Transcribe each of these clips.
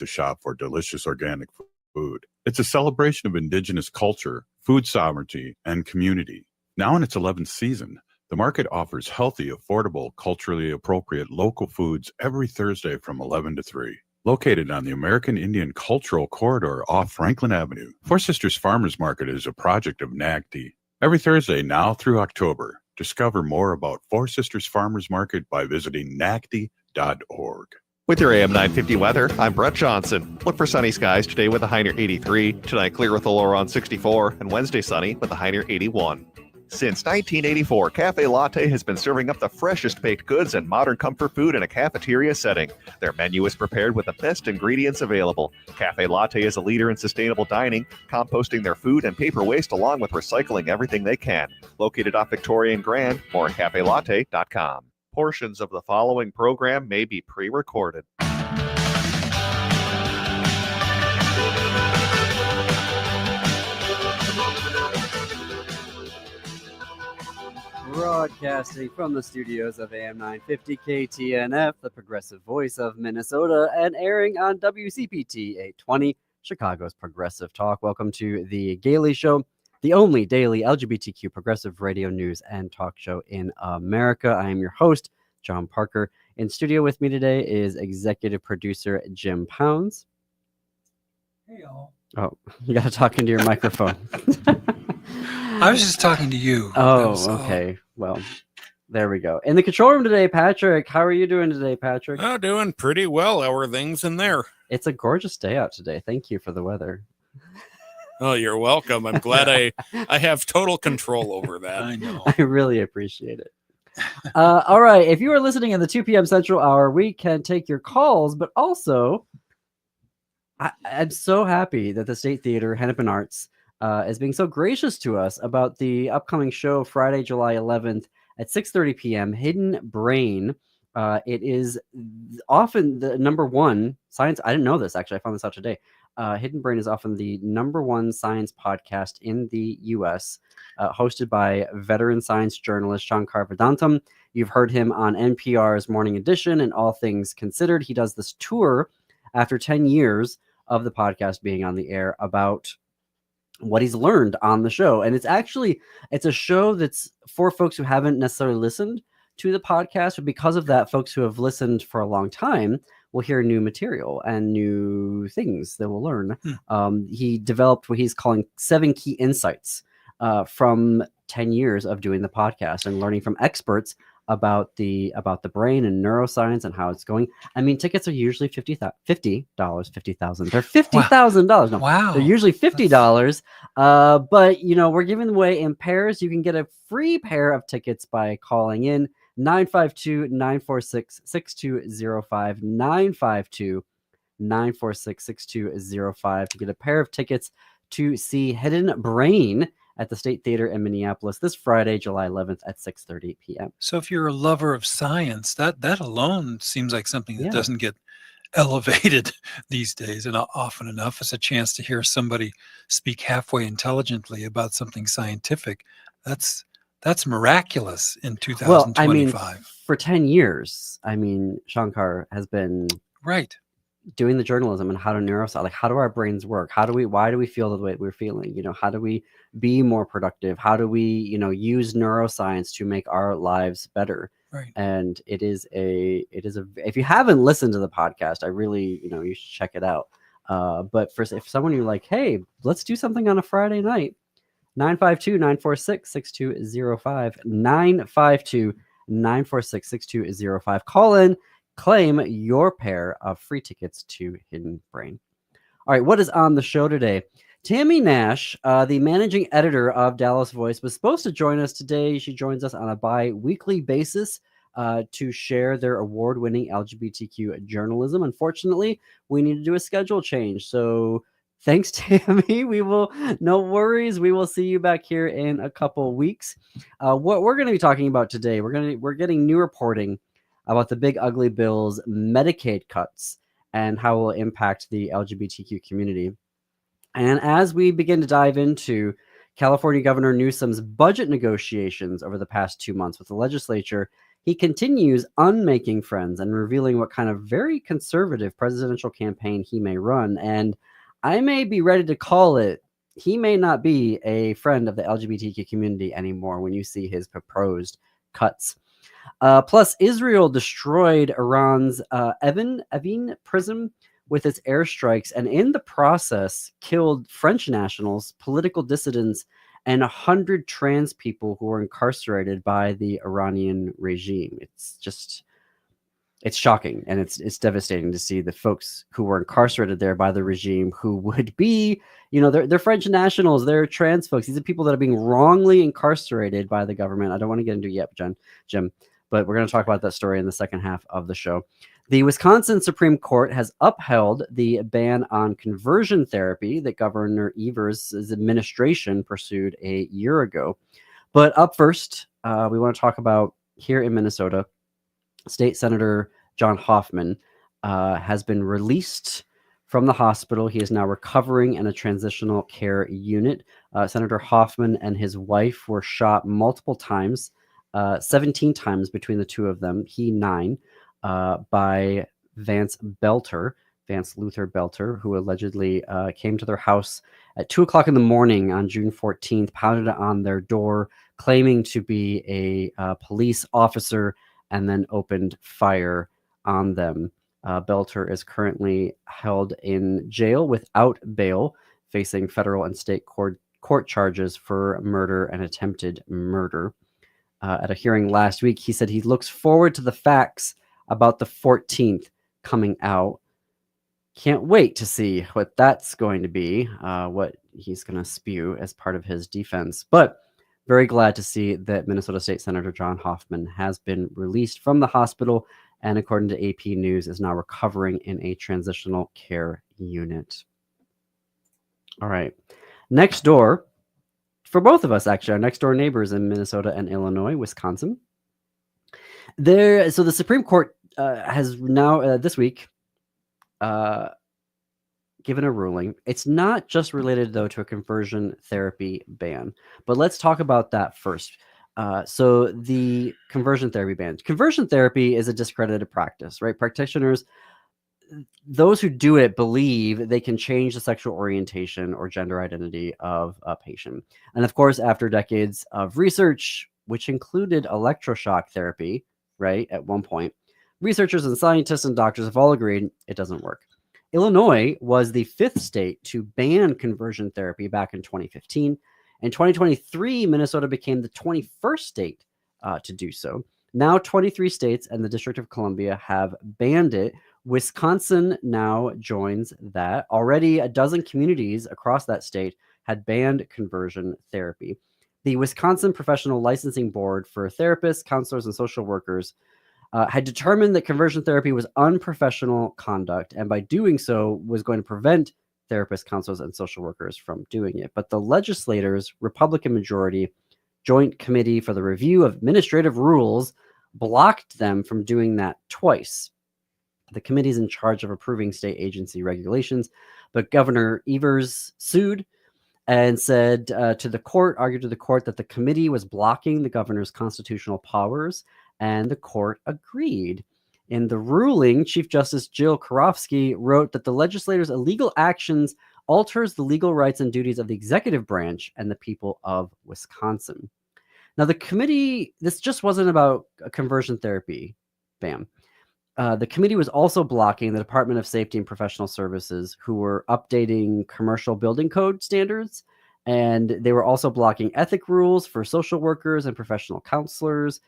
to shop for delicious organic food. It's a celebration of indigenous culture, food sovereignty, and community. Now in its 11th season, the market offers healthy, affordable, culturally appropriate local foods every Thursday from 11 to 3. Located on the American Indian Cultural Corridor off Franklin Avenue, Four Sisters Farmers Market is a project of NAGD. Every Thursday now through October, discover more about Four Sisters Farmers Market by visiting nagd.org. With your AM 950 weather, I'm Brett Johnson. Look for sunny skies today with a high near 83, tonight clear with a low around 64, and Wednesday sunny with a high near 81. Since 1984, Cafe Latte has been serving up the freshest baked goods and modern comfort food in a cafeteria setting. Their menu is prepared with the best ingredients available. Cafe Latte is a leader in sustainable dining, composting their food and paper waste along with recycling everything they can. Located off Victoria and Grand, more at cafelatte.com. Portions of the following program may be pre-recorded. Broadcasting from the studios of AM 950 KTNF, the progressive voice of Minnesota, and airing on WCPT 820, Chicago's Progressive Talk. Welcome to the Gailey Show, the only daily LGBTQ progressive radio news and talk show in America. I am your host, John Parker. In studio with me today is executive producer Jim Pounds. Hey, y'all. Oh, you got to talk into your microphone. I was just talking to you. Oh, okay. Well, there we go. In the control room today, Patrick. How are you doing today, Patrick? Oh, doing pretty well. How are things in there? It's a gorgeous day out today. Thank you for the weather. Oh, you're welcome. I'm glad I have total control over that. I know. I really appreciate it. All right. If you are listening in the 2 p.m. Central Hour, we can take your calls, but also I'm so happy that the State Theater, Hennepin Arts, is being so gracious to us about the upcoming show Friday, July 11th at 6:30 p.m. Hidden Brain. It is often the number one science. I didn't know this, actually. I found this out today. Hidden Brain is often the number one science podcast in the U.S., hosted by veteran science journalist Shankar Vedantam. You've heard him on NPR's Morning Edition and All Things Considered. He does this tour after 10 years of the podcast being on the air about what he's learned on the show. And it's a show that's for folks who haven't necessarily listened to the podcast, but because of that, folks who have listened for a long time will hear new material and new things they will learn. He developed what he's calling 7 key insights from 10 years of doing the podcast and learning from experts about the brain and neuroscience and how it's going. I mean, tickets are usually $50,000. They're $50,000. No, Wow. They're usually $50. But we're giving away in pairs. You can get a free pair of tickets by calling in 952-946-6205, 952-946-6205 to get a pair of tickets to see Hidden Brain at the State Theater in Minneapolis this Friday, July 11th at 6:30 p.m. So if you're a lover of science, that alone seems like something that doesn't get elevated these days, and often enough as a chance to hear somebody speak halfway intelligently about something scientific. That's miraculous in 2025. Well, I mean, for 10 years, Shankar has been right doing the journalism and how to neuroscience, like how do our brains work? Why do we feel the way we're feeling? How do we be more productive? How do we, use neuroscience to make our lives better? Right. And it is if you haven't listened to the podcast, I really, you should check it out. But if someone you're like, hey, let's do something on a Friday night, 952-946-6205, 952-946-6205. Call in, claim your pair of free tickets to Hidden Brain. All right, what is on the show today? Tammy Nash, the managing editor of Dallas Voice, was supposed to join us today. She joins us on a bi-weekly basis to share their award-winning LGBTQ journalism. Unfortunately, we need to do a schedule change. So thanks, Tammy. No worries. We will see you back here in a couple weeks. What we're going to be talking about today, we're getting new reporting about the big ugly bill's Medicaid cuts and how it will impact the LGBTQ community. And as we begin to dive into California Governor Newsom's budget negotiations over the past 2 months with the legislature, he continues unmaking friends and revealing what kind of very conservative presidential campaign he may run. And I may be ready to call it, he may not be a friend of the LGBTQ community anymore when you see his proposed cuts. Plus, Israel destroyed Iran's Evin prison with its airstrikes, and in the process killed French nationals, political dissidents, and 100 trans people who were incarcerated by the Iranian regime. It's shocking, and it's devastating to see the folks who were incarcerated there by the regime, who would be, they're French nationals, they're trans folks. These are people that are being wrongly incarcerated by the government. I don't want to get into it yet, Jim, but we're going to talk about that story in the second half of the show. The Wisconsin Supreme Court has upheld the ban on conversion therapy that Governor Evers' administration pursued a year ago. But up first, we want to talk about here in Minnesota, State Senator John Hoffman has been released from the hospital. He is now recovering in a transitional care unit. Senator Hoffman and his wife were shot multiple times, 17 times between the two of them, he 9, by Vance Luther Belter, who allegedly came to their house at 2 o'clock in the morning on June 14th, pounded on their door, claiming to be a police officer, and then opened fire on them. Belter is currently held in jail without bail, facing federal and state court charges for murder and attempted murder. At a hearing last week, he said he looks forward to the facts about the 14th coming out. Can't wait to see what that's going to be, what he's going to spew as part of his defense. But very glad to see that Minnesota State Senator John Hoffman has been released from the hospital and, according to AP News, is now recovering in a transitional care unit. All right. Next door, for both of us, actually, our next door neighbors in Minnesota and Illinois, Wisconsin. So the Supreme Court has now, this week, given a ruling. It's not just related, though, to a conversion therapy ban, but let's talk about that first. So the conversion therapy ban. Conversion therapy is a discredited practice, right? Practitioners, those who do it, believe they can change the sexual orientation or gender identity of a patient. And of course, after decades of research, which included electroshock therapy, right, at one point, researchers and scientists and doctors have all agreed it doesn't work. Illinois was the 5th state to ban conversion therapy back in 2015. In 2023, Minnesota became the 21st state to do so. Now 23 states and the District of Columbia have banned it. Wisconsin now joins that. Already a dozen communities across that state had banned conversion therapy. The Wisconsin Professional Licensing Board for therapists, counselors, and social workers had determined that conversion therapy was unprofessional conduct, and by doing so was going to prevent therapists, counselors, and social workers from doing it. But the legislators, Republican majority, Joint Committee for the Review of Administrative Rules, blocked them from doing that twice. The committee is in charge of approving state agency regulations, but Governor Evers sued and said argued to the court that the committee was blocking the governor's constitutional powers, and the court agreed. In the ruling, Chief Justice Jill Karofsky wrote that the legislators' illegal actions alters the legal rights and duties of the executive branch and the people of Wisconsin. Now, the committee, this just wasn't about a conversion therapy ban. The committee was also blocking the Department of Safety and Professional Services, who were updating commercial building code standards, and they were also blocking ethic rules for social workers and professional counselors,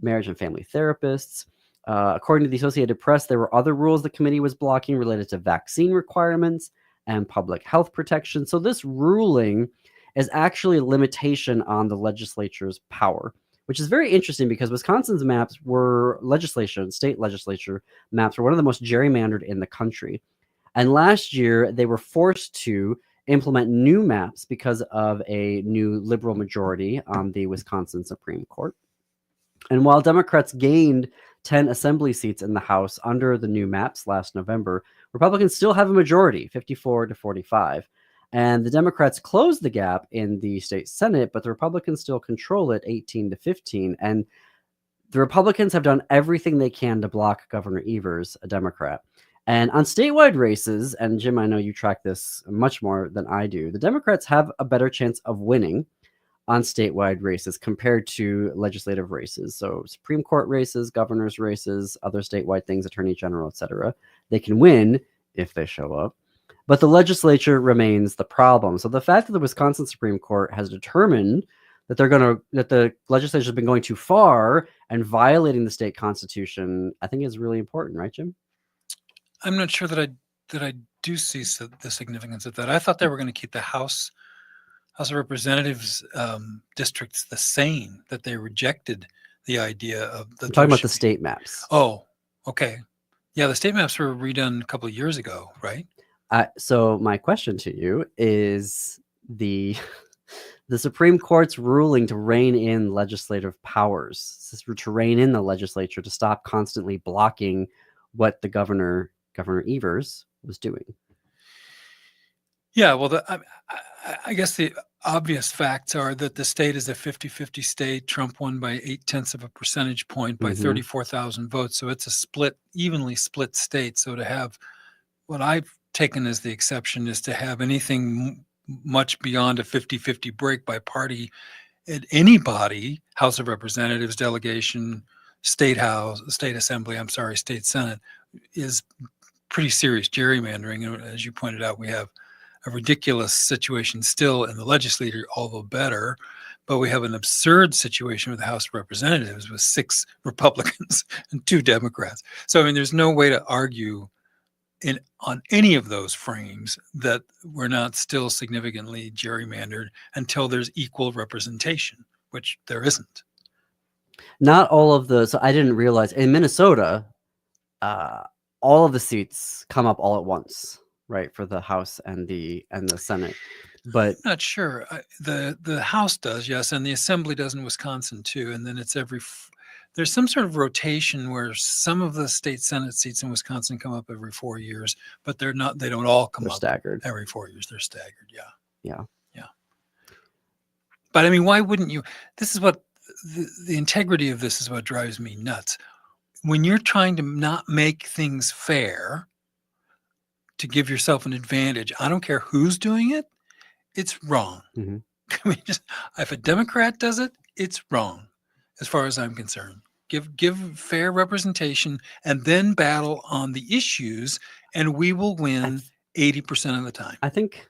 marriage and family therapists. According to the Associated Press, there were other rules the committee was blocking related to vaccine requirements and public health protection. So this ruling is actually a limitation on the legislature's power, which is very interesting because Wisconsin's maps were state legislature maps were one of the most gerrymandered in the country. And last year, they were forced to implement new maps because of a new liberal majority on the Wisconsin Supreme Court. And while Democrats gained 10 assembly seats in the House under the new maps last November, Republicans still have a majority, 54 to 45. And the Democrats closed the gap in the state Senate, but the Republicans still control it 18 to 15. And The Republicans have done everything they can to block Governor Evers, a Democrat. And on statewide races, and Jim, I know you track this much more than I do, the Democrats have a better chance of winning on statewide races compared to legislative races. So Supreme Court races, governor's races, other statewide things, attorney general, etc. They can win if they show up. But the legislature remains the problem. So the fact that the Wisconsin Supreme Court has determined that the legislature has been going too far and violating the state constitution, I think is really important, right, Jim? I'm not sure that I do see the significance of that. I thought they were going to keep the House of Representatives districts the same, that they rejected the idea of the. I'm talking about the state maps. Oh, okay. Yeah, the state maps were redone a couple of years ago, right? So my question to you is the Supreme Court's ruling to rein in legislative powers, to rein in the legislature, to stop constantly blocking what the Governor Evers was doing. Yeah, well, I guess the obvious facts are that the state is a 50-50 state. Trump won by 0.8 of a percentage point by 34,000 votes. So it's a evenly split state. So to have what I've taken as the exception is to have anything much beyond a 50-50 break by party at any body, House of Representatives, delegation, state assembly, state senate, is pretty serious gerrymandering. And as you pointed out, we have a ridiculous situation still in the legislature, although better, but we have an absurd situation with the House of Representatives with 6 Republicans and 2 Democrats. So, I mean, there's no way to argue on any of those frames that we're not still significantly gerrymandered until there's equal representation, which there isn't. Not all of so I didn't realize in Minnesota, all of the seats come up all at once, right, for the House and the Senate. But I'm not sure. The House does, yes, and the Assembly does in Wisconsin too. And then it's there's some sort of rotation where some of the state Senate seats in Wisconsin come up every 4 years, but they don't all come up staggered every 4 years. They're staggered. Yeah. But I mean, why wouldn't you? This is what the integrity of this is what drives me nuts. When you're trying to not make things fair to give yourself an advantage, I don't care who's doing it, it's wrong. Mm-hmm. I mean, if a Democrat does it, it's wrong, as far as I'm concerned. Give fair representation and then battle on the issues, and we will win 80% of the time. I think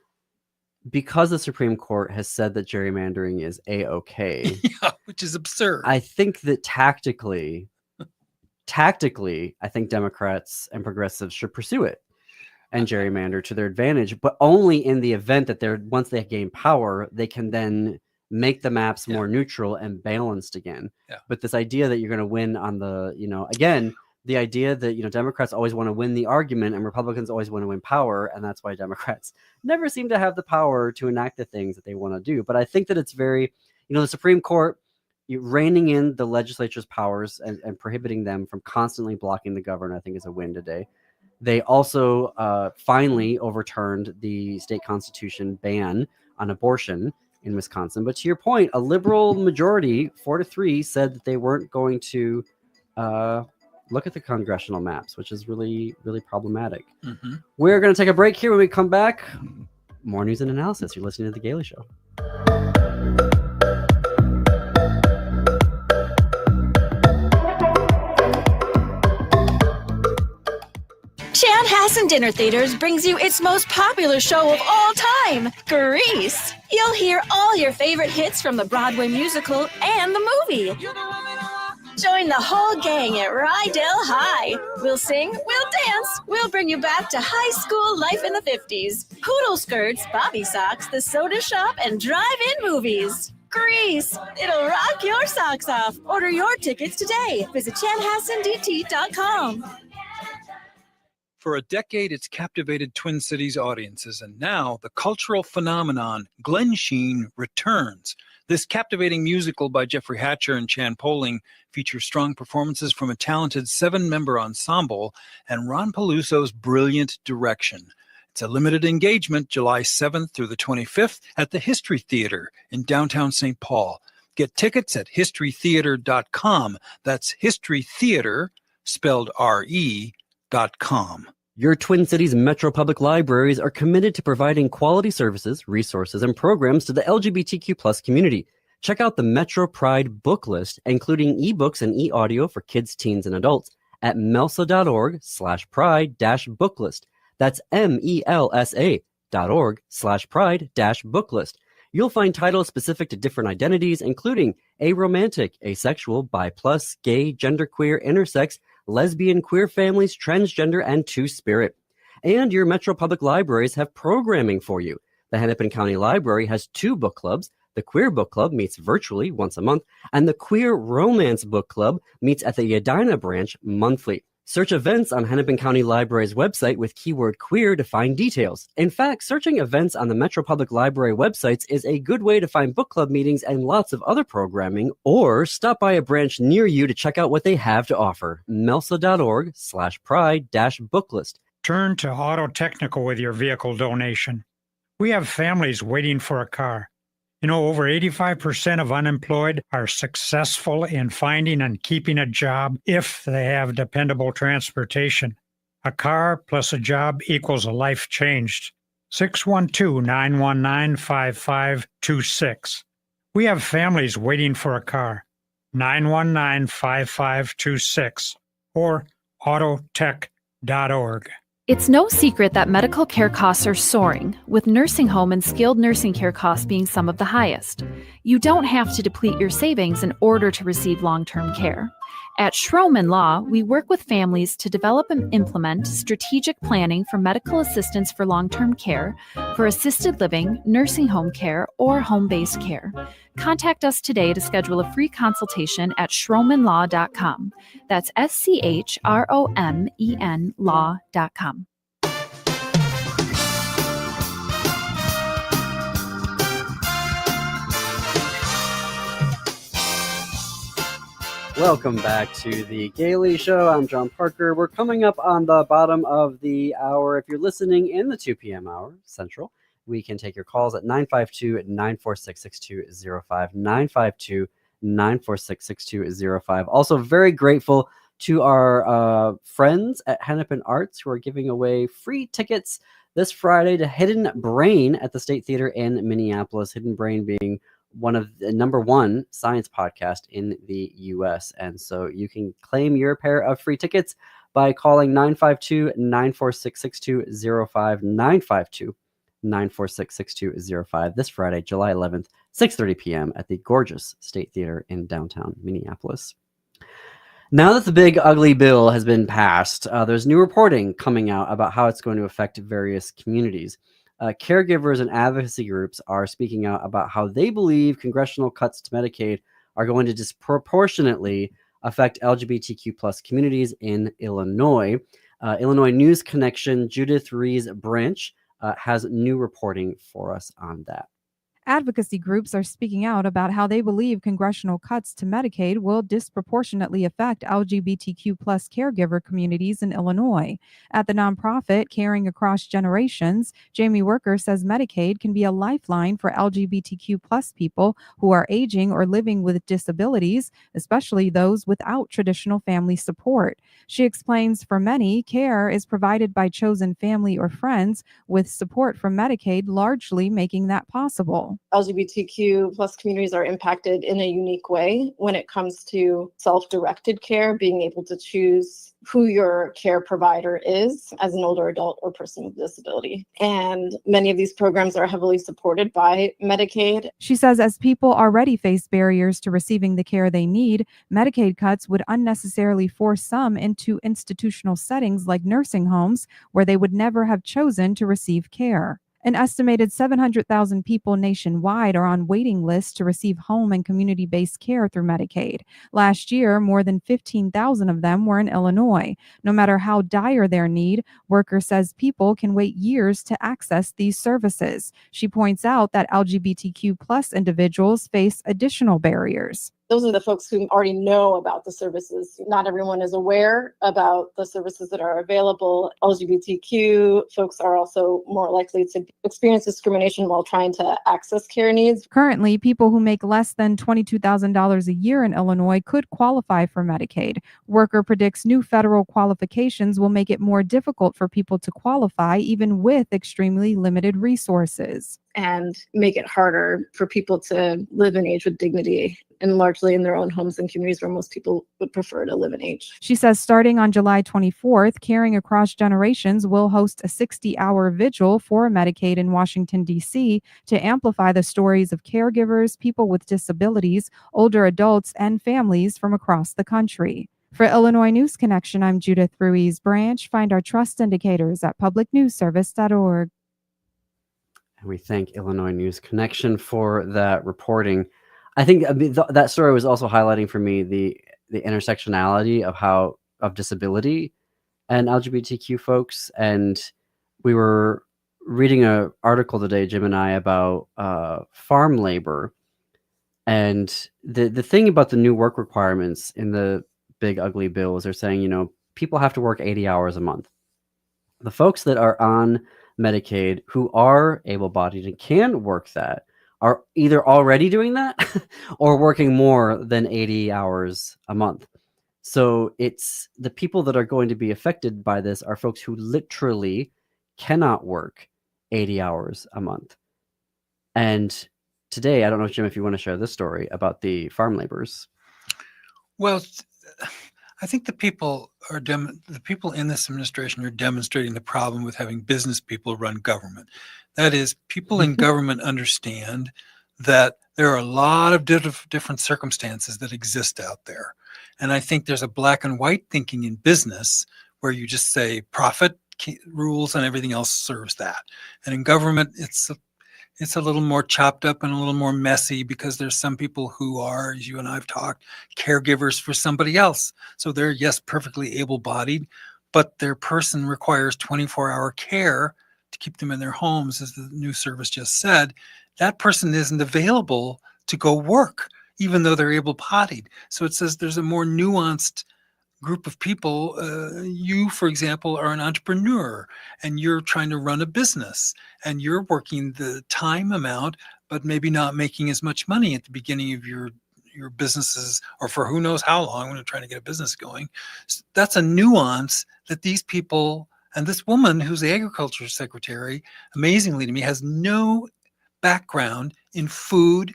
because the Supreme Court has said that gerrymandering is A-okay. Yeah, which is absurd. I think that tactically, I think Democrats and progressives should pursue it and gerrymander to their advantage, but only in the event that once they gain power, they can then make the maps more neutral and balanced again. Yeah. But this idea that you're going to win on the idea that, Democrats always want to win the argument and Republicans always want to win power. And that's why Democrats never seem to have the power to enact the things that they want to do. But I think that it's very, the Supreme Court reining in the legislature's powers and prohibiting them from constantly blocking the governor, I think is a win today. They also finally overturned the state constitution ban on abortion in Wisconsin. But to your point, a liberal majority, 4-3, said that they weren't going to look at the congressional maps, which is really, really problematic. Mm-hmm. We're going to take a break here. When we come back, more news and analysis. You're listening to The Gailey Show. Chanhassen Dinner Theaters brings you its most popular show of all time, Grease. You'll hear all your favorite hits from the Broadway musical and the movie. Join the whole gang at Rydell High. We'll sing, we'll dance, we'll bring you back to high school life in the 50s. Poodle skirts, bobby socks, the soda shop, and drive-in movies. Grease. It'll rock your socks off. Order your tickets today. Visit chanhassendt.com. For a decade, it's captivated Twin Cities audiences, and now the cultural phenomenon Glen Sheen returns. This captivating musical by Jeffrey Hatcher and Chan Poling features strong performances from a talented 7-member ensemble and Ron Peluso's brilliant direction. It's a limited engagement July 7th through the 25th at the History Theater in downtown St. Paul. Get tickets at historytheater.com. That's History Theater, spelled RE.com. Your Twin Cities Metro Public Libraries are committed to providing quality services, resources, and programs to the LGBTQ plus community. Check out the Metro Pride book list, including ebooks and e-audio for kids, teens, and adults at melsa.org/pride-booklist. That's MELSA.org/pride-booklist. You'll find titles specific to different identities, including aromantic, asexual, bi+, gay, genderqueer, intersex, lesbian, queer families, transgender, and two-spirit. And your Metro Public Libraries have programming for you. The Hennepin County Library has 2 book clubs. The Queer Book Club meets virtually once a month, and the Queer Romance Book Club meets at the Edina branch monthly. Search events on Hennepin County Library's website with keyword queer to find details. In fact, searching events on the Metro Public Library websites is a good way to find book club meetings and lots of other programming, or stop by a branch near you to check out what they have to offer. melsa.org/pride-booklist. Turn to Auto Technical with your vehicle donation. We have families waiting for a car. You know, over 85% of unemployed are successful in finding and keeping a job if they have dependable transportation. A car plus a job equals a life changed. 612-919-5526. We have families waiting for a car. 919-5526 or autotech.org. It's no secret that medical care costs are soaring, with nursing home and skilled nursing care costs being some of the highest. You don't have to deplete your savings in order to receive long-term care. At Schroman Law, we work with families to develop and implement strategic planning for medical assistance for long-term care, for assisted living, nursing home care, or home-based care. Contact us today to schedule a free consultation at schromanlaw.com. That's SCHROMEN law.com. Welcome back to the Gailey Show. I'm John Parker. We're coming up on the bottom of the hour. If you're listening in the 2 p.m. hour Central, we can take your calls at 952-946-6205, 952-946-6205. Also very grateful to our friends at Hennepin Arts who are giving away free tickets this Friday to Hidden Brain at the State Theater in Minneapolis. Hidden Brain being one of the #1 science podcast in the U.S. And so you can claim your pair of free tickets by calling 952-946-6205, 952-946-6205 this Friday, July 11th, 6:30 p.m. at the gorgeous State Theater in downtown Minneapolis. Now that the big ugly bill has been passed, there's new reporting coming out about how it's going to affect various communities. Caregivers and advocacy groups are speaking out about how they believe congressional cuts to Medicaid are going to disproportionately affect LGBTQ plus communities in Illinois. Illinois News Connection Judith Rees Branch has new reporting for us on that. Advocacy groups are speaking out about how they believe congressional cuts to Medicaid will disproportionately affect LGBTQ plus caregiver communities in Illinois. At the nonprofit Caring Across Generations, Jamie Worker says Medicaid can be a lifeline for LGBTQ plus people who are aging or living with disabilities, especially those without traditional family support. She explains for many, care is provided by chosen family or friends, with support from Medicaid largely making that possible. LGBTQ plus communities are impacted in a unique way when it comes to self-directed care, being able to choose who your care provider is as an older adult or person with disability. And many of these programs are heavily supported by Medicaid. She says as people already face barriers to receiving the care they need, Medicaid cuts would unnecessarily force some into institutional settings like nursing homes, where they would never have chosen to receive care. An estimated 700,000 people nationwide are on waiting lists to receive home and community-based care through Medicaid. Last year, more than 15,000 of them were in Illinois. No matter how dire their need, Worker says people can wait years to access these services. She points out that LGBTQ plus individuals face additional barriers. those are the folks who already know about the services. Not everyone is aware about the services that are available. LGBTQ folks are also more likely to experience discrimination while trying to access care needs. Currently, people who make less than $22,000 a year in Illinois could qualify for Medicaid. Worker predicts new federal qualifications will make it more difficult for people to qualify, even with extremely limited resources. And make it harder for people to live and age with dignity, and largely in their own homes and communities where most people would prefer to live and age. She says starting on July 24th, Caring Across Generations will host a 60-hour vigil for Medicaid in Washington, D.C. to amplify the stories of caregivers, people with disabilities, older adults, and families from across the country. For Illinois News Connection, I'm Judith Ruiz Branch. Find our trust indicators at publicnewsservice.org. And we thank Illinois News Connection for that reporting. I think that story was also highlighting for me the intersectionality of disability and LGBTQ folks. And we were reading an article today, Jim and I, about farm labor. And the thing about the new work requirements in the big ugly bill is they're saying, people have to work 80 hours a month. The folks that are on Medicaid who are able-bodied and can work that are either already doing that or working more than 80 hours a month. So it's the people that are going to be affected by this are folks who literally cannot work 80 hours a month. And today, I don't know, Jim, if you want to share this story about the farm laborers. Well, I think the people in this administration are demonstrating the problem with having business people run government. That is, people in government understand that there are a lot of different circumstances that exist out there. And I think there's a black and white thinking in business where you just say profit rules and everything else serves that. And in government, it's a little more chopped up and a little more messy because there's some people who are, as you and I've talked, caregivers for somebody else. So they're, yes, perfectly able-bodied, but their person requires 24-hour care to keep them in their homes, as the new service just said. That person isn't available to go work, even though they're able-bodied. So it says there's a more nuanced group of people. You, for example, are an entrepreneur and you're trying to run a business and you're working the time amount, but maybe not making as much money at the beginning of your businesses or for who knows how long when you're trying to get a business going. So that's a nuance that these people, and this woman who's the agriculture secretary, amazingly to me, has no background in food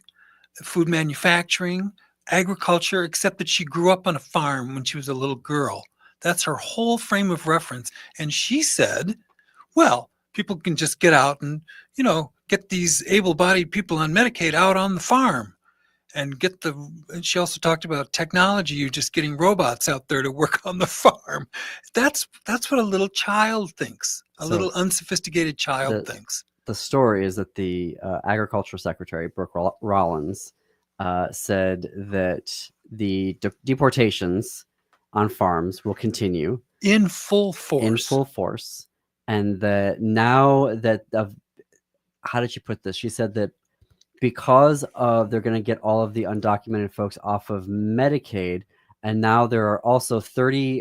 manufacturing, agriculture, except that she grew up on a farm when she was a little girl. That's her whole frame of reference. And she said, well, people can just get out and, get these able-bodied people on Medicaid out on the farm and and she also talked about technology, you just getting robots out there to work on the farm. That's what a little child thinks, little unsophisticated child thinks. The story is that the agriculture secretary, Brooke Rollins, said that the deportations on farms will continue in full force. And that now that how did she put this? She said that because of they're going to get all of the undocumented folks off of Medicaid, and now there are also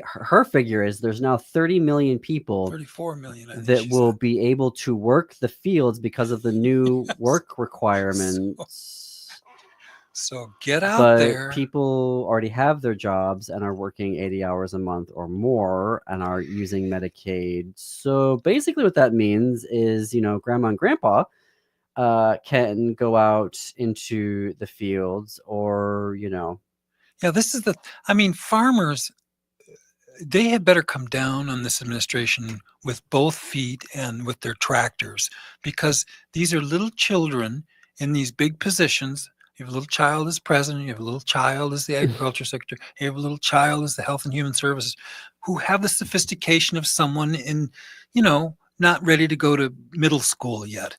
her figure is there's now 30 million people, 34 million that will be able to work the fields because of the new work requirements. So get out there. People already have their jobs and are working 80 hours a month or more and are using Medicaid. So basically what that means is, grandma and grandpa can go out into the fields or, Yeah, this is farmers, they had better come down on this administration with both feet and with their tractors, because these are little children in these big positions. You have a little child as president, you have a little child as the agriculture secretary, you have a little child as the health and human services, who have the sophistication of someone in, not ready to go to middle school yet.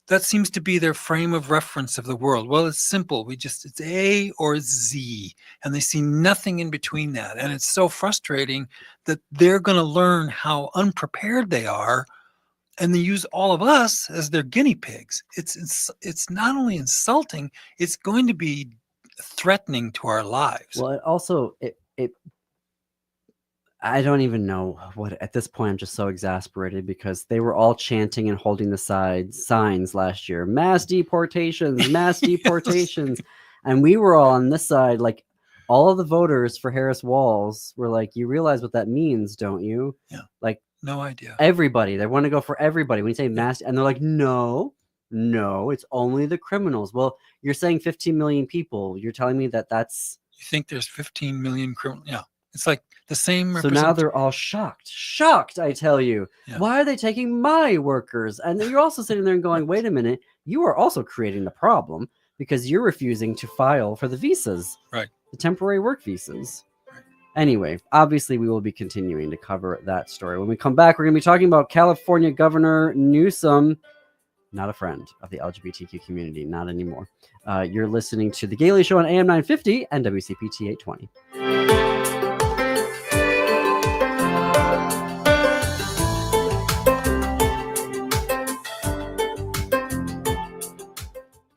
That seems to be their frame of reference of the world. Well, it's simple. It's A or it's Z, and they see nothing in between that. And it's so frustrating that they're going to learn how unprepared they are, and they use all of us as their guinea pigs. It's not only insulting, it's going to be threatening to our lives. Well, it also I don't even know what at this point. I'm just so exasperated because they were all chanting and holding the signs last year. Mass deportations, mass deportations. And we were all on this side, like all of the voters for Harris Walls were like, you realize what that means, don't you? Yeah. Like No idea. everybody. They want to go for everybody. When you say mass, and they're like, no, it's only the criminals. Well, you're saying 15 million people. You're telling me that's You think there's 15 million criminals? Yeah. It's like the same. so now they're all shocked, I tell you. Yeah. Why are they taking my workers? And then you're also sitting there and going, wait a minute, you are also creating the problem because you're refusing to file for the visas, Right. the temporary work visas. Anyway, obviously we will be continuing to cover that story. When we come back, we're going to be talking about California Governor Newsom, not a friend of the LGBTQ community, not anymore. You're listening to The Gailey Show on AM 950 and WCPT 820.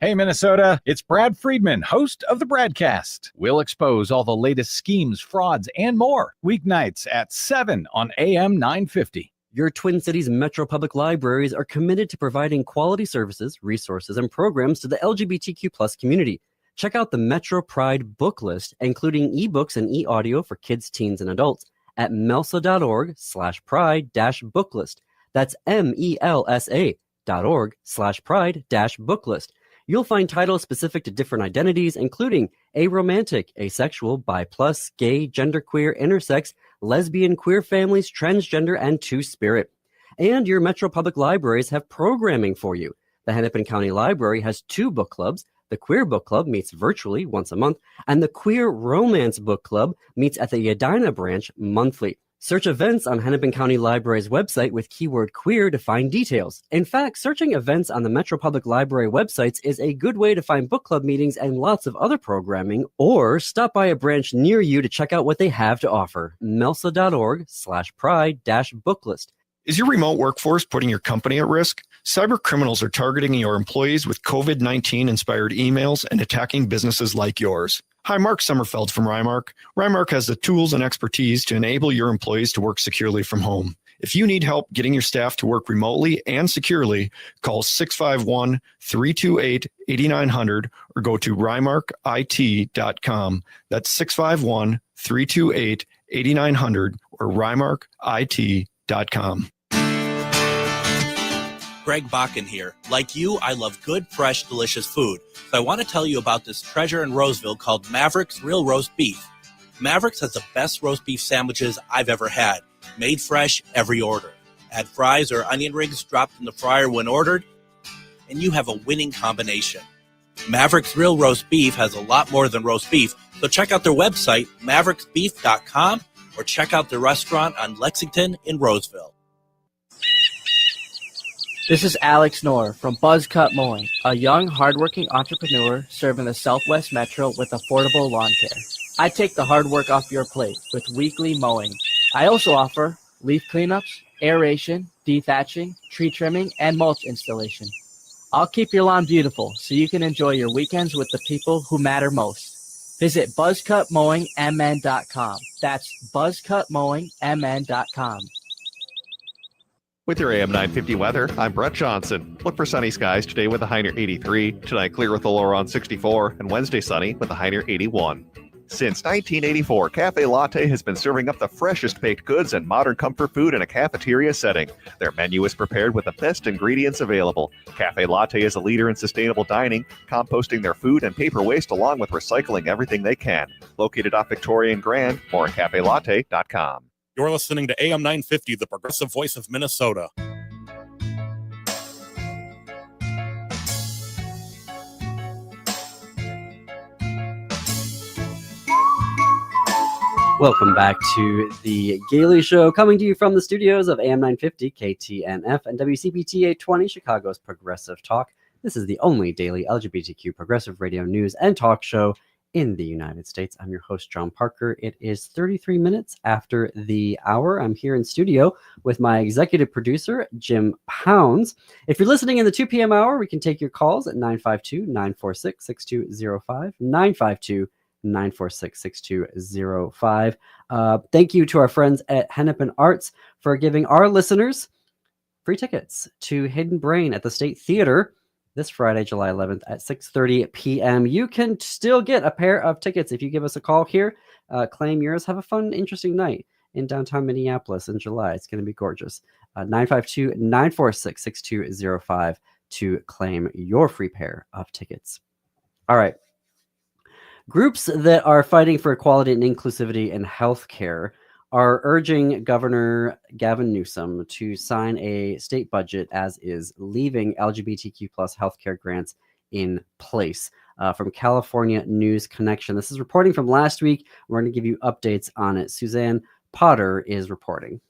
Hey, Minnesota, it's Brad Friedman, host of the Bradcast. We'll expose all the latest schemes, frauds, and more. Weeknights at 7 on AM 950. Your Twin Cities Metro Public Libraries are committed to providing quality services, resources, and programs to the LGBTQ plus community. Check out the Metro Pride book list, including ebooks and e-audio for kids, teens, and adults at melsa.org/pride-booklist. That's MELSA.org/pride-booklist. You'll find titles specific to different identities, including aromantic, asexual, bi+, gay, genderqueer, intersex, lesbian, queer families, transgender, and two-spirit. And your Metro Public Libraries have programming for you. The Hennepin County Library has 2 book clubs. The Queer Book Club meets virtually once a month, and the Queer Romance Book Club meets at the Edina branch monthly. Search events on Hennepin County Library's website with keyword queer to find details. In fact, searching events on the Metro Public Library websites is a good way to find book club meetings and lots of other programming, or stop by a branch near you to check out what they have to offer. melsa.org/pride-booklist. Is your remote workforce putting your company at risk? Cyber criminals are targeting your employees with COVID-19 inspired emails and attacking businesses like yours. Hi, Mark Sommerfeld from Rymark. Rymark has the tools and expertise to enable your employees to work securely from home. If you need help getting your staff to work remotely and securely, call 651-328-8900 or go to rymarkit.com. That's 651-328-8900 or rymarkit.com. Greg Bakken here. Like you, I love good, fresh, delicious food. So I want to tell you about this treasure in Roseville called Maverick's Real Roast Beef. Maverick's has the best roast beef sandwiches I've ever had. Made fresh every order. Add fries or onion rings dropped in the fryer when ordered, and you have a winning combination. Maverick's Real Roast Beef has a lot more than roast beef, so check out their website, mavericksbeef.com, or check out their restaurant on Lexington in Roseville. This is Alex Knorr from Buzzcut Mowing, a young, hardworking entrepreneur serving the Southwest Metro with affordable lawn care. I take the hard work off your plate with weekly mowing. I also offer leaf cleanups, aeration, dethatching, tree trimming, and mulch installation. I'll keep your lawn beautiful so you can enjoy your weekends with the people who matter most. Visit buzzcutmowingmn.com. That's buzzcutmowingmn.com. With your AM 950 weather, I'm Brett Johnson. Look for sunny skies today with a high near 83, tonight clear with a low around 64, and Wednesday sunny with a high near 81. Since 1984, Cafe Latte has been serving up the freshest baked goods and modern comfort food in a cafeteria setting. Their menu is prepared with the best ingredients available. Cafe Latte is a leader in sustainable dining, composting their food and paper waste along with recycling everything they can. Located off Victoria and Grand, more at cafelatte.com. You're listening to AM 950, the progressive voice of Minnesota. Welcome back to the Gailey Show, coming to you from the studios of AM 950, KTNF, and WCPT 820, Chicago's Progressive Talk. This is the only daily LGBTQ progressive radio news and talk show in the United States. I'm your host, John Parker. It is 33 minutes after the hour. I'm here in studio with my executive producer, Jim Pounds. If you're listening in the 2 p.m. hour, we can take your calls at 952-946-6205, 952-946-6205. Thank you to our friends at Hennepin Arts for giving our listeners free tickets to Hidden Brain at the State Theater this Friday, July 11th at 6:30 p.m. You can still get a pair of tickets if you give us a call here. Claim yours. Have a fun, interesting night in downtown Minneapolis in July. It's going to be gorgeous. 952-946-6205 to claim your free pair of tickets. All right. Groups that are fighting for equality and inclusivity in healthcare are urging Governor Gavin Newsom to sign a state budget as is, leaving LGBTQ plus healthcare grants in place. From California News Connection. This is reporting from last week. We're going to give you updates on it. Suzanne Potter is reporting.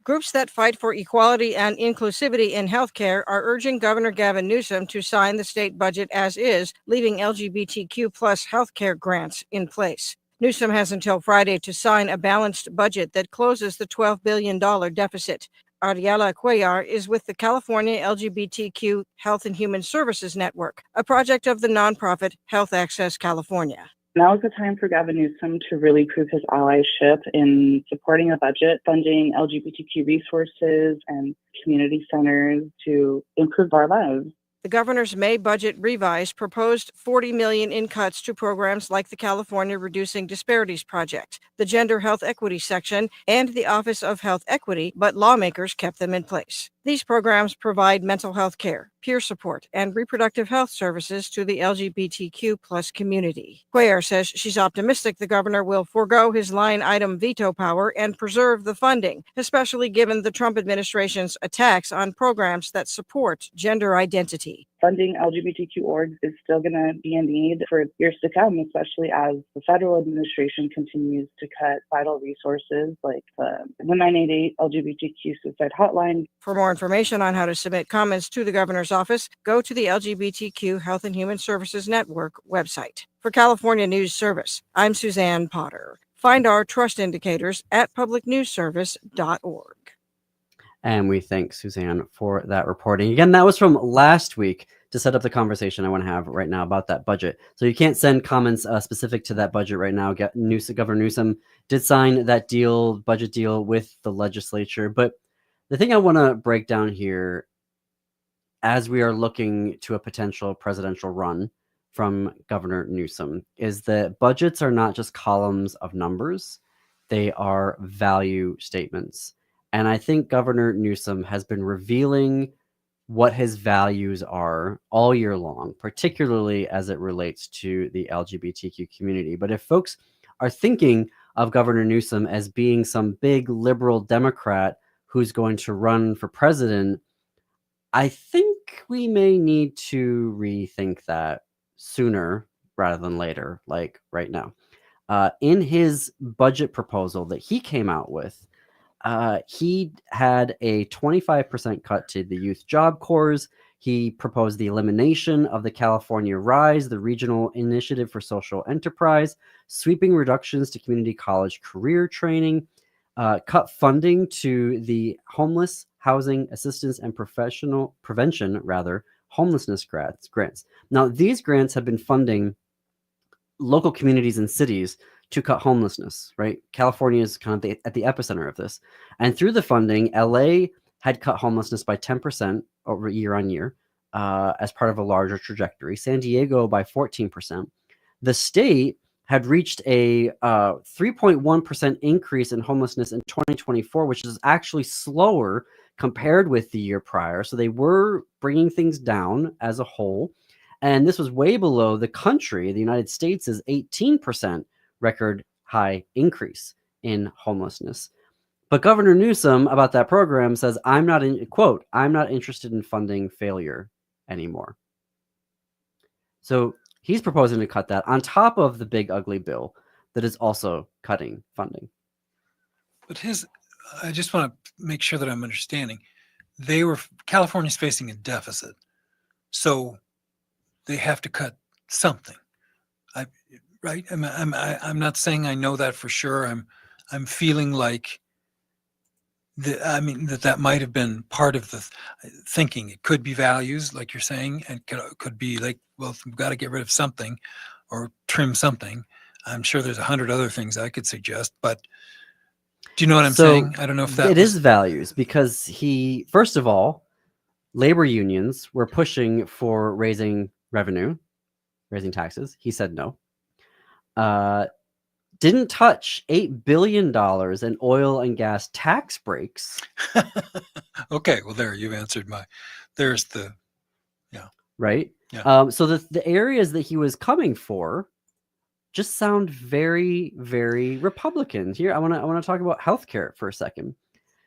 Groups that fight for equality and inclusivity in healthcare are urging Governor Gavin Newsom to sign the state budget as is, leaving LGBTQ plus healthcare grants in place. Newsom has until Friday to sign a balanced budget that closes the $12 billion deficit. Ariela Cuellar is with the California LGBTQ Health and Human Services Network, a project of the nonprofit Health Access California. Now is the time for Gavin Newsom to really prove his allyship in supporting a budget, funding LGBTQ resources and community centers to improve our lives. The governor's May budget revise proposed $40 million in cuts to programs like the California Reducing Disparities Project, the Gender Health Equity Section, and the Office of Health Equity, but lawmakers kept them in place. These programs provide mental health care, peer support, and reproductive health services to the LGBTQ plus community. Cuellar says she's optimistic the governor will forego his line item veto power and preserve the funding, especially given the Trump administration's attacks on programs that support gender identity. Funding LGBTQ orgs is still going to be a need for years to come, especially as the federal administration continues to cut vital resources like the 988 LGBTQ suicide hotline. For more information on how to submit comments to the governor's office, go to the LGBTQ Health and Human Services Network website. For California News Service, I'm Suzanne Potter. Find our trust indicators at publicnewsservice.org. And we thank Suzanne for that reporting. Again, that was from last week to set up the conversation I want to have right now about that budget. So you can't send comments specific to that budget right now. Governor Newsom did sign that budget deal with the legislature. But the thing I want to break down here, as we are looking to a potential presidential run from Governor Newsom, is that budgets are not just columns of numbers. They are value statements. And I think Governor Newsom has been revealing what his values are all year long, particularly as it relates to the LGBTQ community. But if folks are thinking of Governor Newsom as being some big liberal Democrat who's going to run for president, I think we may need to rethink that sooner rather than later, like right now. In his budget proposal that he came out with, he had a 25% cut to the youth job corps. He proposed the elimination of the California RISE, the Regional Initiative for Social Enterprise, sweeping reductions to community college career training, cut funding to the Homeless Housing Assistance and Prevention homelessness grants. Now, these grants have been funding local communities and cities to cut homelessness, right? California is kind of at the epicenter of this. And through the funding, LA had cut homelessness by 10% over year on year as part of a larger trajectory. San Diego by 14%. The state had reached a 3.1% increase in homelessness in 2024, which is actually slower compared with the year prior. So they were bringing things down as a whole. And this was way below the country, the United States' 18% record high increase in homelessness. But Governor Newsom about that program says, I'm not interested in funding failure anymore. So he's proposing to cut that on top of the big ugly bill that is also cutting funding. But I just want to make sure that I'm understanding. California's facing a deficit. So they have to cut something. right? I'm not saying I know that for sure. I'm feeling like that might have been part of the thinking. It could be values, like you're saying, and could be like, well, we've got to get rid of something or trim something. I'm sure there's 100 other things I could suggest, but do you know what I'm saying? I don't know if that is values, because first of all, labor unions were pushing for raising revenue, raising taxes. He said no. Didn't touch $8 billion in oil and gas tax breaks. Okay, well, there, you've answered there's the, right? Yeah. So the areas that he was coming for just sound very, very Republican. Here, I want to talk about healthcare for a second.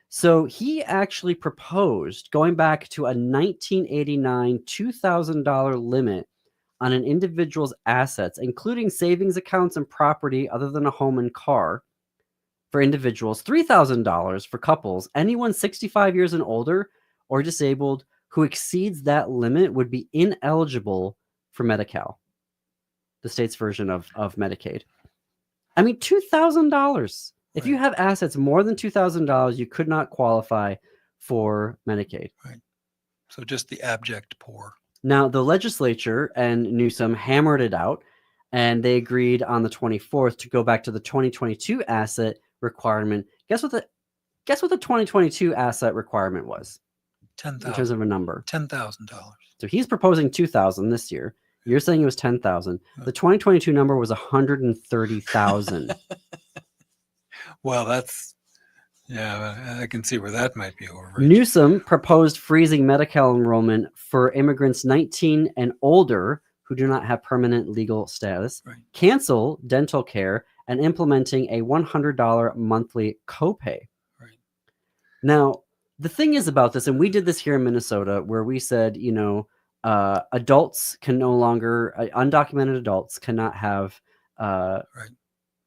So he actually proposed going back to a 1989 $2,000 limit on an individual's assets, including savings accounts and property other than a home and car, for individuals, $3,000 for couples. Anyone 65 years and older or disabled who exceeds that limit would be ineligible for Medi-Cal, the state's version of Medicaid. I mean, $2,000. If you have assets more than $2,000, you could not qualify for Medicaid. Right. So just the abject poor. Now, the legislature and Newsom hammered it out, and they agreed on the 24th to go back to the 2022 asset requirement. Guess what the 2022 asset requirement was? $10,000. In terms of a number. $10,000. So he's proposing $2,000 this year. You're saying it was $10,000. The 2022 number was $130,000. Well, I can see where that might be over. Newsom proposed freezing Medi-Cal enrollment for immigrants 19 and older who do not have permanent legal status, cancel dental care, and implementing a $100 monthly copay. Right. Now, the thing is about this, and we did this here in Minnesota, where we said, adults can no longer, undocumented adults cannot have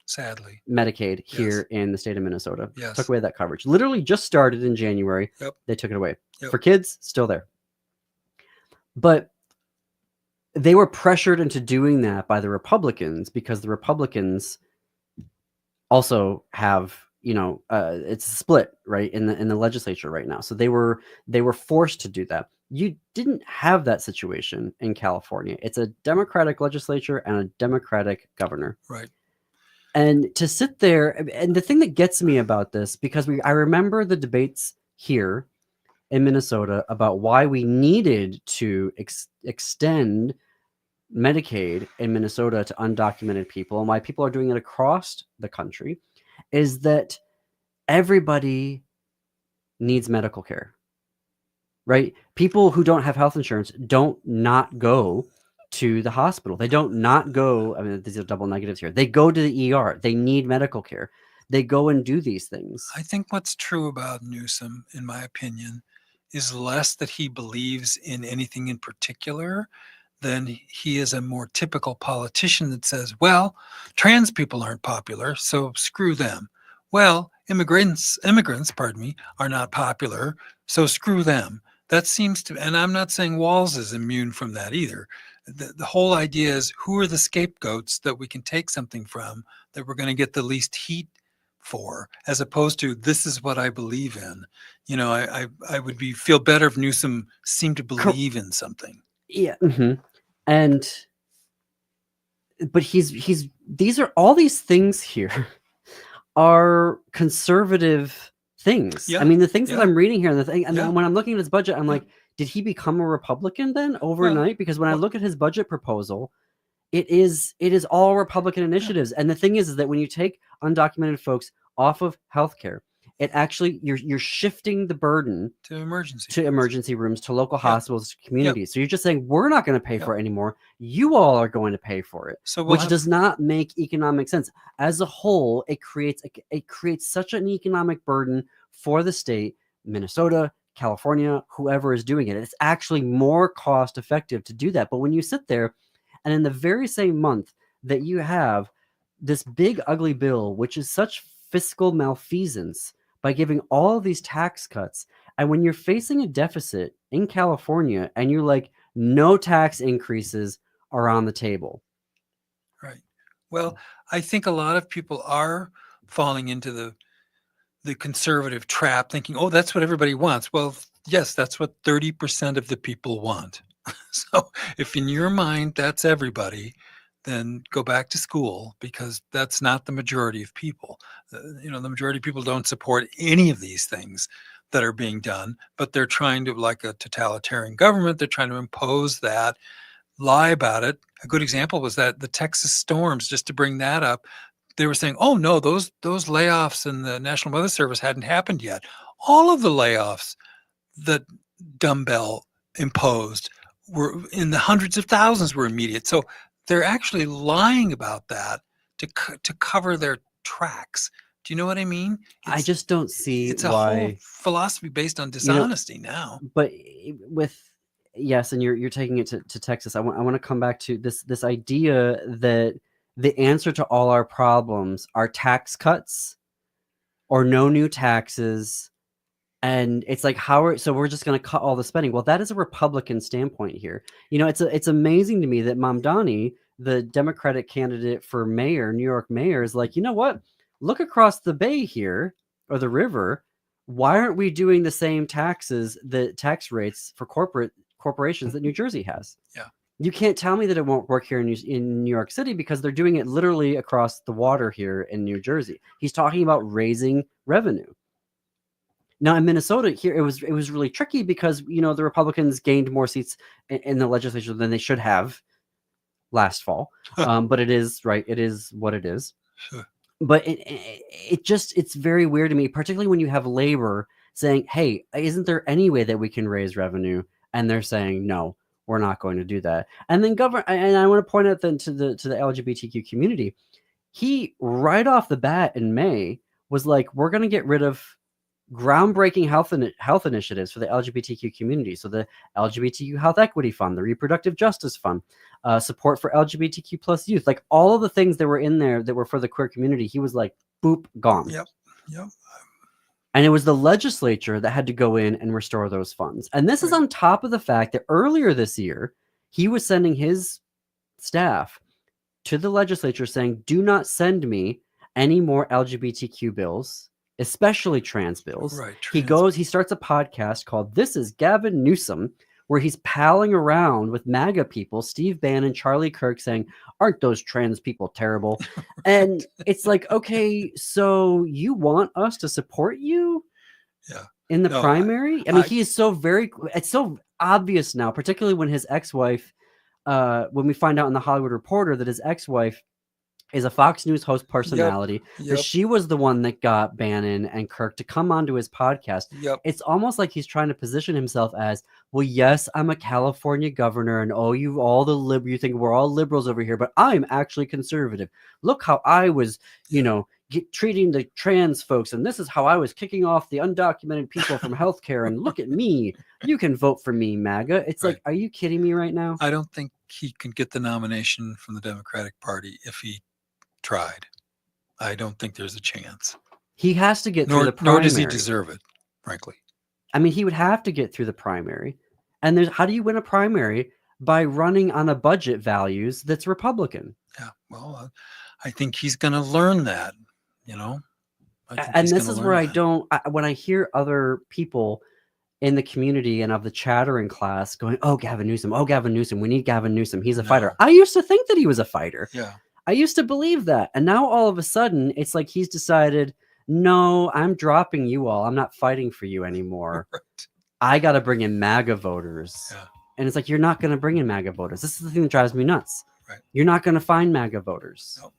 sadly Medicaid here in the state of Minnesota. Yes. Took away that coverage. Literally just started in January. Yep. They took it away. Yep. For kids, still there. But they were pressured into doing that by the Republicans, because the Republicans also have, it's split right in the legislature right now. So they were forced to do that. You didn't have that situation in California. It's a Democratic legislature and a Democratic governor. Right. And to sit there, and the thing that gets me about this, because I remember the debates here in Minnesota about why we needed to extend Medicaid in Minnesota to undocumented people, and why people are doing it across the country, is that everybody needs medical care, right? People who don't have health insurance don't not go to the hospital. They don't not go. I mean, these are double negatives here. They go to the ER. They need medical care. They go and do these things. I think what's true about Newsom, in my opinion, is less that he believes in anything in particular than he is a more typical politician that says, well, trans people aren't popular, so screw them. Well, immigrants, are not popular, so screw them. That seems to, and I'm not saying Walz is immune from that either. The whole idea is, who are the scapegoats that we can take something from that we're going to get the least heat for, as opposed to, this is what I believe in. I would feel better if Newsom seemed to believe in something. Yeah. Mm-hmm. But these are all these things here are conservative things. Yeah. I mean, the things that Yeah. I'm reading here, and Yeah. when I'm looking at his budget, I'm like, did he become a Republican then overnight? Because when I look at his budget proposal, it is all Republican initiatives. And the thing is that when you take undocumented folks off of healthcare, it actually, you're shifting the burden to emergency rooms, to local hospitals, to communities. So you're just saying, we're not going to pay for it anymore. You all are going to pay for it, So which does not make economic sense. As a whole, it creates such an economic burden for the state, Minnesota, California, whoever is doing it. It's actually more cost effective to do that. But when you sit there, and in the very same month that you have this big ugly bill, which is such fiscal malfeasance, by giving all of these tax cuts, and when you're facing a deficit in California and you're like, no tax increases are on the table. Right. Well, I think a lot of people are falling into the conservative trap, thinking, oh, that's what everybody wants. Well, yes, that's what 30% of the people want. So if in your mind that's everybody, then go back to school, because that's not the majority of people. The majority of people don't support any of these things that are being done, but they're trying to, like a totalitarian government, they're trying to impose that, lie about it. A good example was that the Texas storms, just to bring that up, they were saying, oh no, those layoffs in the National Weather Service hadn't happened yet. All of the layoffs that Dumbbell imposed were in the hundreds of thousands, were immediate. So they're actually lying about that to cover their tracks. Do you know what I mean? I just don't see it's a why whole philosophy based on dishonesty now. But yes, and you're taking it to Texas. I want to come back to this idea that the answer to all our problems are tax cuts or no new taxes. And it's like, so we're just going to cut all the spending. Well, that is a Republican standpoint here. It's amazing to me that Mamdani, the Democratic candidate for mayor, New York mayor, is like, you know what? Look across the bay here, or the river. Why aren't we doing the same tax rates for corporations that New Jersey has? Yeah. You can't tell me that it won't work here in New York City, because they're doing it literally across the water here in New Jersey. He's talking about raising revenue. Now in Minnesota here, it was really tricky because, the Republicans gained more seats in the legislature than they should have last fall. But it is right. It is what it is. Sure. But it's very weird to me, particularly when you have labor saying, hey, isn't there any way that we can raise revenue? And they're saying, no, we're not going to do that. And then and I want to point out then to the LGBTQ community, he right off the bat in May was like, we're going to get rid of groundbreaking health initiatives for the LGBTQ community. So the LGBTQ Health Equity Fund, the Reproductive Justice Fund, support for LGBTQ plus youth, like all of the things that were in there that were for the queer community. He was like, boop, gone. Yep. And it was the legislature that had to go in and restore those funds. And this is on top of the fact that earlier this year, he was sending his staff to the legislature saying, do not send me any more LGBTQ bills, especially trans bills. Right. He starts a podcast called This is Gavin Newsom, where he's palling around with MAGA people, Steve Bannon, Charlie Kirk, saying, aren't those trans people terrible? And it's like, okay, so you want us to support you in the primary? I mean, he is so it's so obvious now, particularly when his ex-wife, when we find out in the Hollywood Reporter that his ex-wife is a Fox News host personality. That she was the one that got Bannon and Kirk to come onto his podcast. It's almost like he's trying to position himself as, well, yes, I'm a California governor, and you think we're all liberals over here, but I'm actually conservative. Look how I was, treating the trans folks, and this is how I was kicking off the undocumented people from healthcare, and look at me. You can vote for me, MAGA. It's like, are you kidding me right now? I don't think he can get the nomination from the Democratic Party if he tried. I don't think there's a chance. He has to get through the primary. Nor does he deserve it, frankly. I mean, he would have to get through the primary. And how do you win a primary? By running on a budget values that's Republican. Yeah, well, I think he's going to learn that, And this is where when I hear other people in the community and of the chattering class going, oh, Gavin Newsom, we need Gavin Newsom. He's a fighter. I used to think that he was a fighter. Yeah. I used to believe that. And now all of a sudden, it's like he's decided, no, I'm dropping you all. I'm not fighting for you anymore. Right. I got to bring in MAGA voters. Yeah. And it's like, you're not going to bring in MAGA voters. This is the thing that drives me nuts. Right. You're not going to find MAGA voters. Nope.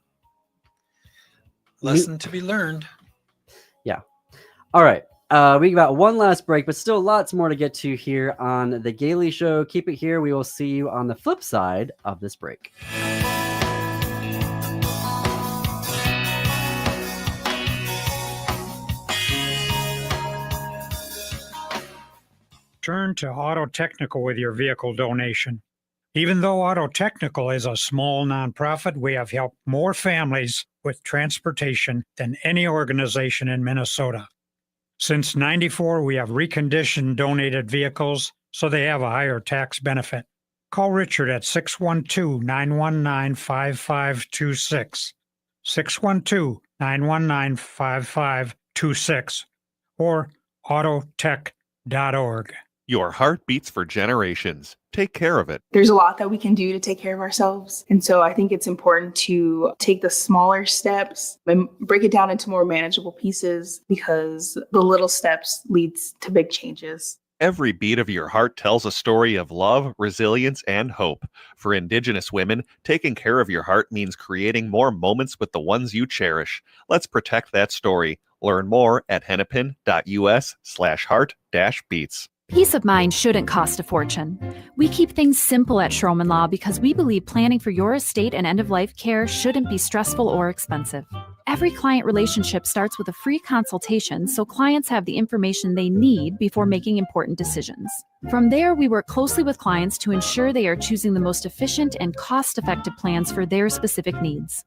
Lesson to be learned. Yeah. All right. We got one last break, but still lots more to get to here on The Gailey Show. Keep it here. We will see you on the flip side of this break. Turn to Auto Technical with your vehicle donation. Even though Auto Technical is a small nonprofit, we have helped more families with transportation than any organization in Minnesota. Since '94, we have reconditioned donated vehicles so they have a higher tax benefit. Call Richard at 612-919-5526, 612-919-5526, or autotech.org. Your heart beats for generations. Take care of it. There's a lot that we can do to take care of ourselves. And so I think it's important to take the smaller steps and break it down into more manageable pieces, because the little steps leads to big changes. Every beat of your heart tells a story of love, resilience, and hope. For Indigenous women, taking care of your heart means creating more moments with the ones you cherish. Let's protect that story. Learn more at hennepin.us/heart-beats. Peace of mind shouldn't cost a fortune. We keep things simple at Schroman Law because we believe planning for your estate and end-of-life care shouldn't be stressful or expensive. Every client relationship starts with a free consultation so clients have the information they need before making important decisions. From there, we work closely with clients to ensure they are choosing the most efficient and cost-effective plans for their specific needs.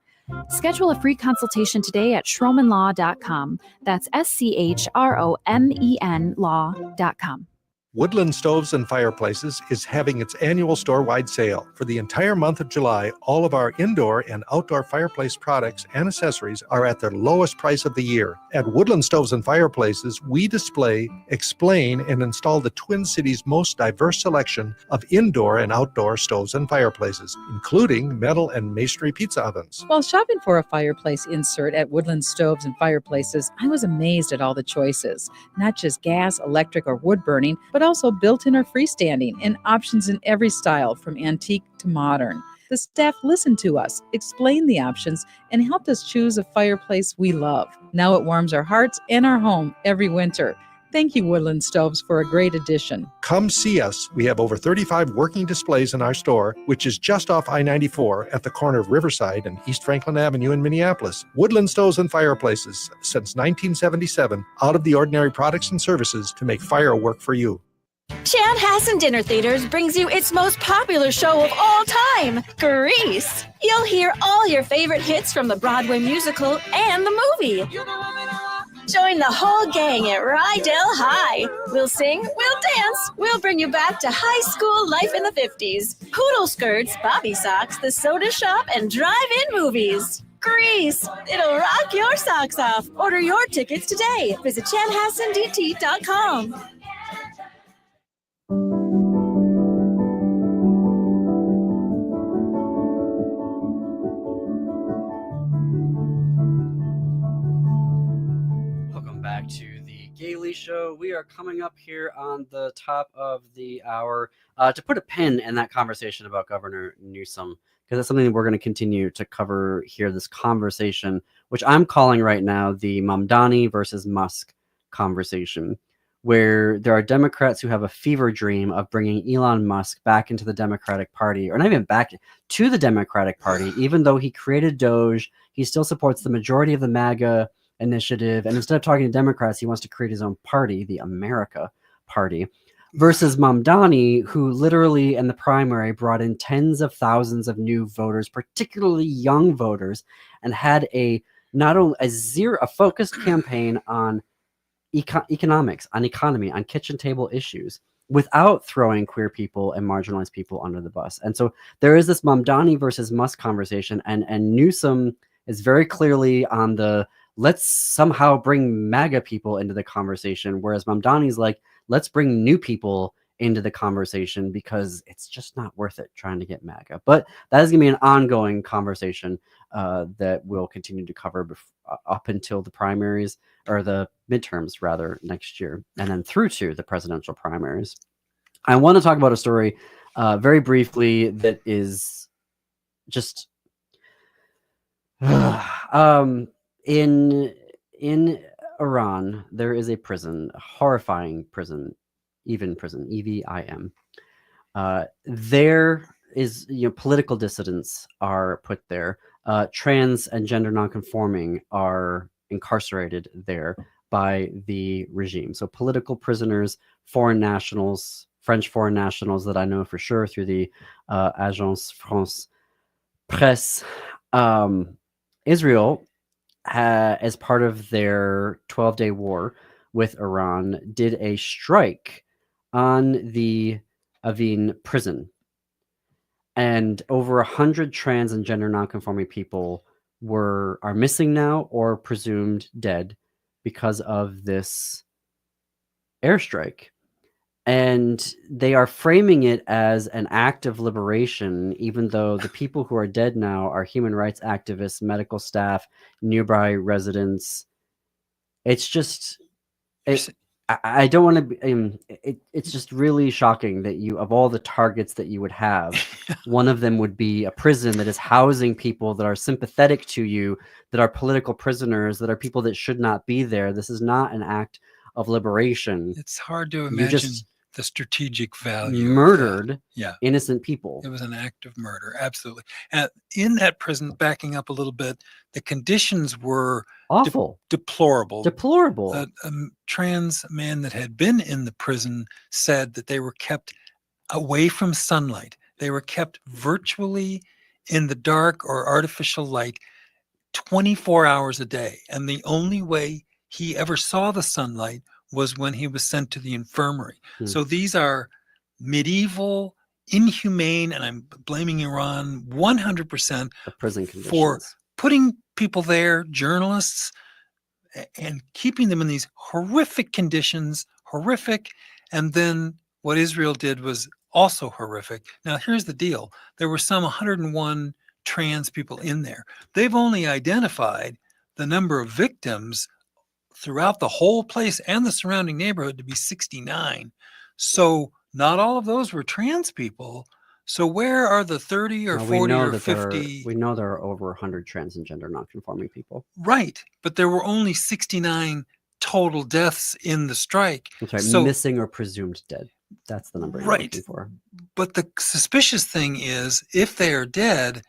Schedule a free consultation today at schromenlaw.com. That's SCHROMEN law.com. Woodland Stoves and Fireplaces is having its annual store-wide sale. For the entire month of July, all of our indoor and outdoor fireplace products and accessories are at their lowest price of the year. At Woodland Stoves and Fireplaces, we display, explain, and install the Twin Cities' most diverse selection of indoor and outdoor stoves and fireplaces, including metal and masonry pizza ovens. While shopping for a fireplace insert at Woodland Stoves and Fireplaces, I was amazed at all the choices. Not just gas, electric, or wood burning, but also built-in or freestanding, and options in every style from antique to modern. The staff listened to us, explained the options, and helped us choose a fireplace we love. Now it warms our hearts and our home every winter. Thank you, Woodland Stoves, for a great addition. Come see us. We have over 35 working displays in our store, which is just off I-94 at the corner of Riverside and East Franklin Avenue in Minneapolis. Woodland Stoves and Fireplaces, since 1977, out of the ordinary products and services to make fire work for you. Chanhassen Dinner Theaters brings you its most popular show of all time, Grease. You'll hear all your favorite hits from the Broadway musical and the movie. Join the whole gang at Rydell High. We'll sing, we'll dance, we'll bring you back to high school life in the 50s. Poodle skirts, bobby socks, the soda shop, and drive-in movies. Grease, it'll rock your socks off. Order your tickets today. Visit chanhassendt.com. Back to the Gailey Show. We are coming up here on the top of the hour to put a pin in that conversation about Governor Newsom, because it's something that we're going to continue to cover here, this conversation, which I'm calling right now the Mamdani versus Musk conversation, where there are Democrats who have a fever dream of bringing Elon Musk back into the Democratic Party, or not even back to the Democratic Party, even though he created Doge. He still supports the majority of the MAGA initiative, and instead of talking to Democrats, he wants to create his own party, the America Party, versus Mamdani, who literally in the primary brought in tens of thousands of new voters, particularly young voters, and had a focused campaign on economics, on economy, on kitchen table issues, without throwing queer people and marginalized people under the bus. And so there is this Mamdani versus Musk conversation, and Newsom is very clearly on the let's somehow bring MAGA people into the conversation, whereas Mamdani's like, let's bring new people into the conversation because it's just not worth it trying to get MAGA. But that is going to be an ongoing conversation that we'll continue to cover up until the primaries, or the midterms rather, next year, and then through to the presidential primaries. I want to talk about a story very briefly that is just in Iran. There is a prison, a horrifying prison, Evin prison, Evin. There is, political dissidents are put there. Trans and gender nonconforming are incarcerated there by the regime. So political prisoners, foreign nationals, French foreign nationals that I know for sure through the Agence France Presse. Israel, as part of their 12-day war with Iran, did a strike on the Evin prison. and over 100 trans and gender nonconforming people are missing now or presumed dead because of this airstrike. And they are framing it as an act of liberation, even though the people who are dead now are human rights activists, medical staff, nearby residents. It's just, I don't want to be, it's just really shocking that of all the targets that you would have, one of them would be a prison that is housing people that are sympathetic to you, that are political prisoners, that are people that should not be there. This is not an act of liberation. It's hard to You imagine just the strategic value. murdered Yeah. innocent people. It was an act of murder, absolutely. And in that prison, backing up a little bit, the conditions were awful, deplorable. Deplorable. A trans man that had been in the prison said that they were kept away from sunlight. They were kept virtually in the dark or artificial light 24 hours a day. And the only way he ever saw the sunlight was when he was sent to the infirmary. So these are medieval, inhumane, and I'm blaming Iran 100% prison conditions for putting people there, journalists, and keeping them in these horrific conditions, horrific. And then what Israel did was also horrific. Now, here's the deal. There were some 101 trans people in there. They've only identified the number of victims throughout the whole place and the surrounding neighborhood to be 69. So not all of those were trans people. So where are the 30 or 40 or 50? We know there are over 100 trans and gender nonconforming people. Right. But there were only 69 total deaths in the strike. That's right. So, missing or presumed dead. That's the number you're looking for. But the suspicious thing is, if they are dead,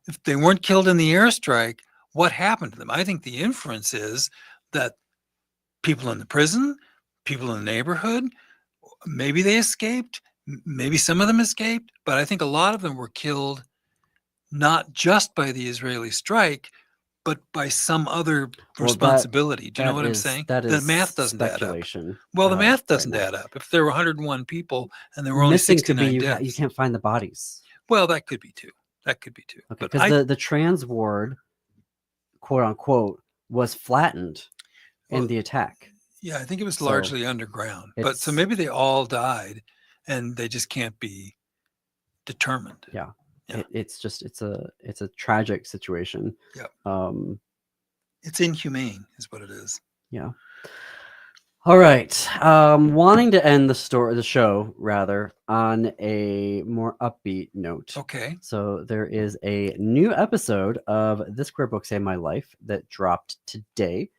if they weren't killed in the airstrike, what happened to them? I think the inference is that people in the prison, people in the neighborhood, maybe they escaped, maybe some of them escaped, but I think a lot of them were killed not just by the Israeli strike, but by some other responsibility. Do you know what I'm saying? The math doesn't add up. Well, the math doesn't add up. If there were 101 people and there were only missing 69 deaths. You can't find the bodies. Well, that could be too. Okay, because the trans ward, quote unquote, was flattened in the attack. Yeah, I think it was largely underground. But so maybe they all died and they just can't be determined. Yeah. It's a tragic situation. Yeah. It's inhumane is what it is. Yeah. All right. Wanting to end the show rather on a more upbeat note. Okay. So there is a new episode of This Queer Book Saved My Life that dropped today.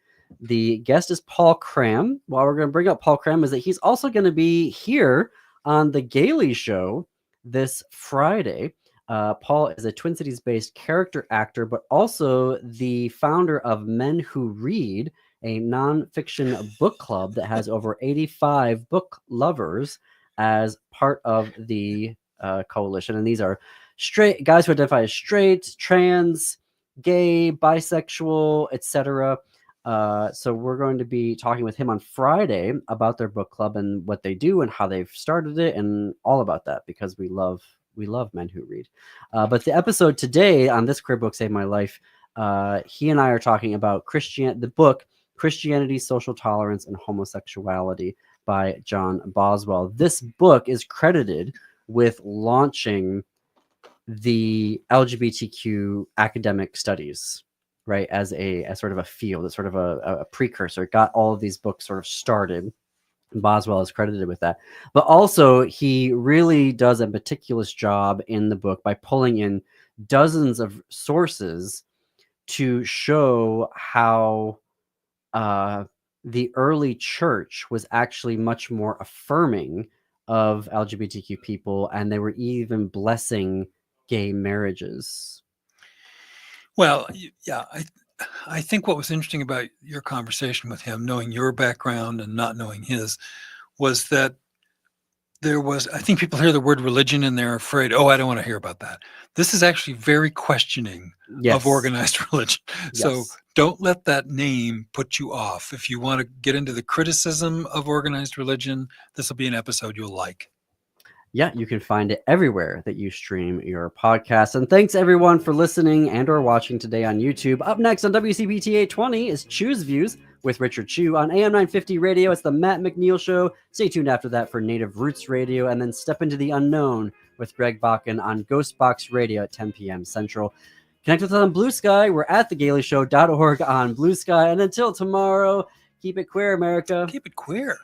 The guest is Paul Cram. Why we're going to bring up Paul Cram is that he's also going to be here on the Gailey Show this Friday. Paul is a Twin Cities-based character actor, but also the founder of Men Who Read, a nonfiction book club that has over 85 book lovers as part of the coalition. And these are straight guys who identify as straight, trans, gay, bisexual, etc. So we're going to be talking with him on Friday about their book club and what they do and how they've started it and all about that, because we love Men Who Read. But the episode today on This Queer Book Saved My Life, he and I are talking about the book Christianity, Social Tolerance, and Homosexuality by John Boswell. This book is credited with launching the LGBTQ academic studies, right, as sort of a field, as sort of a precursor. It got all of these books sort of started. Boswell is credited with that. But also, he really does a meticulous job in the book by pulling in dozens of sources to show how the early church was actually much more affirming of LGBTQ people, and they were even blessing gay marriages. Well, yeah, I think what was interesting about your conversation with him, knowing your background and not knowing his, was that I think people hear the word religion and they're afraid, I don't want to hear about that. This is actually very questioning of organized religion. Yes. So don't let that name put you off. If you want to get into the criticism of organized religion, this will be an episode you'll like. Yeah, you can find it everywhere that you stream your podcast. And thanks everyone for listening and or watching today on YouTube. Up next on WCBT 820 is Choose Views with Richard Chu. On AM 950 Radio, it's the Matt McNeil Show. Stay tuned after that for Native Roots Radio, and then Step into the Unknown with Greg Bakken on Ghost Box Radio at 10 p.m. Central. Connect with us on Blue Sky. We're at thegailyshow.org on Blue Sky. And until tomorrow, keep it queer, America. Keep it queer.